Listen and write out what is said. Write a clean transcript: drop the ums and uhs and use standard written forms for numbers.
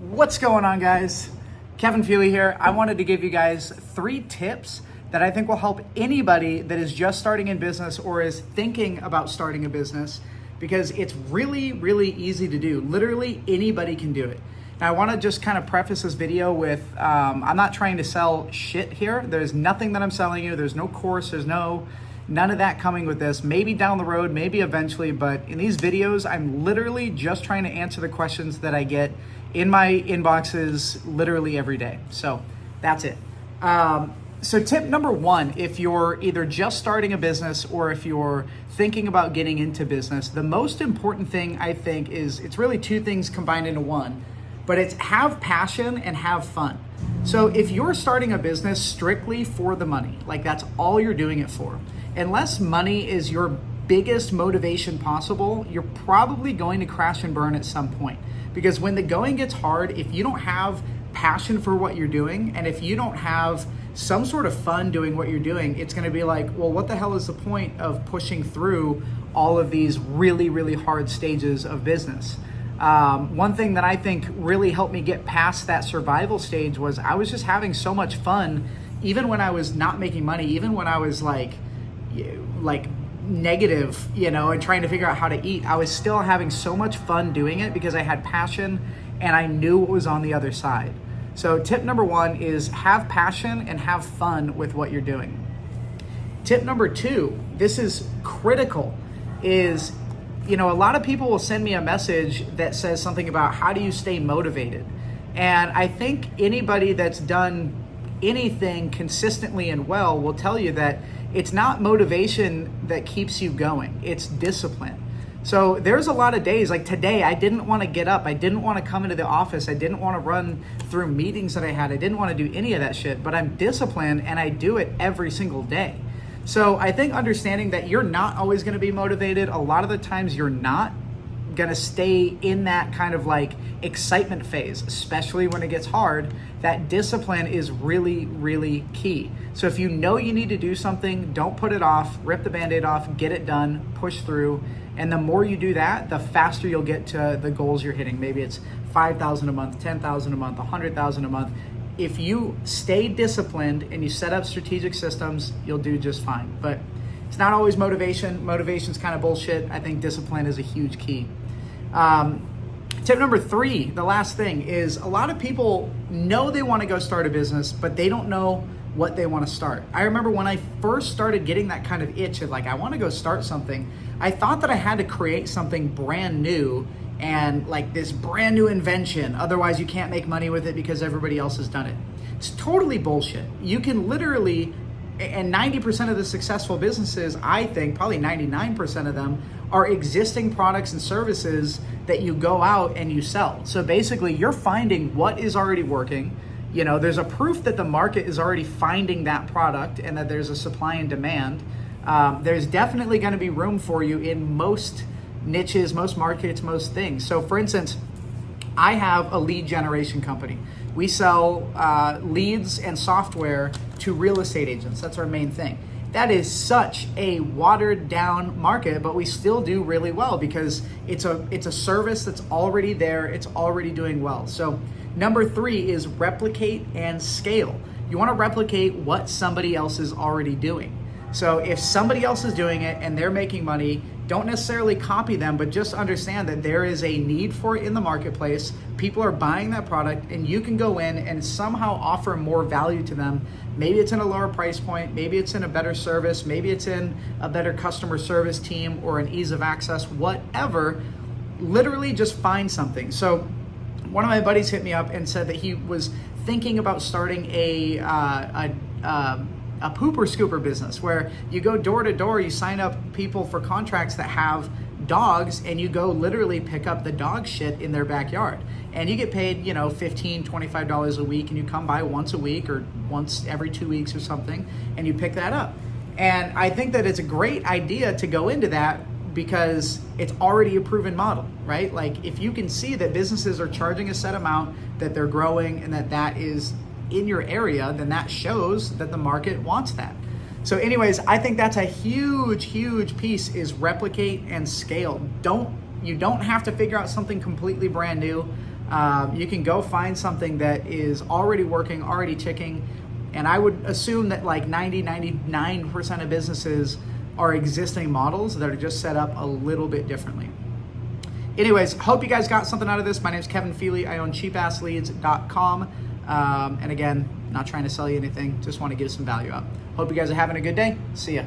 What's going on, guys? Kevin Feely here. I wanted to give you guys 3 tips that I think will help anybody that is just starting in business or is thinking about starting a business, because it's really, really easy to do. Literally anybody can do it. Now, I want to just kind of preface this video with, I'm not trying to sell shit here. There's nothing that I'm selling you. There's no course. There's none of that coming with this. Maybe down the road, maybe eventually, but in these videos, I'm literally just trying to answer the questions that I get in my inboxes literally every day. So that's it. So tip number 1, if you're either just starting a business or if you're thinking about getting into business, the most important thing I think is, it's really 2 things combined into one, but it's have passion and have fun. So if you're starting a business strictly for the money, like that's all you're doing it for, unless money is your biggest motivation possible, you're probably going to crash and burn at some point. Because when the going gets hard, if you don't have passion for what you're doing, and if you don't have some sort of fun doing what you're doing, it's going to be like, well, what the hell is the point of pushing through all of these really, really hard stages of business? One thing that I think really helped me get past that survival stage was I was just having so much fun, even when I was not making money, even when I was like negative, and trying to figure out how to eat. I was still having so much fun doing it because I had passion and I knew what was on the other side. So tip number 1 is have passion and have fun with what you're doing. Tip number 2, this is critical, is, a lot of people will send me a message that says something about how do you stay motivated? And I think anybody that's done anything consistently and well will tell you that it's not motivation that keeps you going, it's discipline. So there's a lot of days, like today, I didn't want to get up, I didn't want to come into the office, I didn't want to run through meetings that I had, I didn't want to do any of that shit, but I'm disciplined and I do it every single day. So I think understanding that you're not always going to be motivated, a lot of the times you're not going to stay in that kind of like excitement phase, especially when it gets hard. That discipline is really, really key. So if you know you need to do something, don't put it off, rip the Band-Aid off, get it done, push through. And the more you do that, the faster you'll get to the goals you're hitting. Maybe it's 5,000 a month, 10,000 a month, 100,000 a month. If you stay disciplined and you set up strategic systems, you'll do just fine. But it's not always motivation. Motivation's kind of bullshit. I think discipline is a huge key. Tip number 3, the last thing, is a lot of people know they want to go start a business, but they don't know what they want to start. I remember when I first started getting that kind of itch of like, I want to go start something, I thought that I had to create something brand new and like this brand new invention. Otherwise you can't make money with it because everybody else has done it. It's totally bullshit. You can literally, and 90% of the successful businesses, I think probably 99% of them, are existing products and services that you go out and you sell. So basically you're finding what is already working. There's a proof that the market is already finding that product and that there's a supply and demand. There's definitely going to be room for you in most niches, most markets, most things. So for instance, I have a lead generation company. We sell leads and software to real estate agents. That's our main thing. That is such a watered down market, but we still do really well because it's a service that's already there. It's already doing well. So number 3 is replicate and scale. You want to replicate what somebody else is already doing. So if somebody else is doing it and they're making money, don't necessarily copy them, but just understand that there is a need for it in the marketplace. People are buying that product and you can go in and somehow offer more value to them. Maybe it's in a lower price point, maybe it's in a better service, maybe it's in a better customer service team or an ease of access, whatever. Literally just find something. So one of my buddies hit me up and said that he was thinking about starting a pooper scooper business where you go door to door, you sign up people for contracts that have dogs and you go literally pick up the dog shit in their backyard. And you get paid, $15, $25 a week, and you come by once a week or once every 2 weeks or something, and you pick that up. And I think that it's a great idea to go into that because it's already a proven model, right? Like if you can see that businesses are charging a set amount, that they're growing, and that is in your area, then that shows that the market wants that. So anyways, I think that's a huge, huge piece is replicate and scale. You don't have to figure out something completely brand new. You can go find something that is already working, already ticking. And I would assume that like 99% of businesses are existing models that are just set up a little bit differently. Anyways, hope you guys got something out of this. My name is Kevin Feely. I own cheapassleads.com. And again, not trying to sell you anything, just want to give some value out. Hope you guys are having a good day. See ya.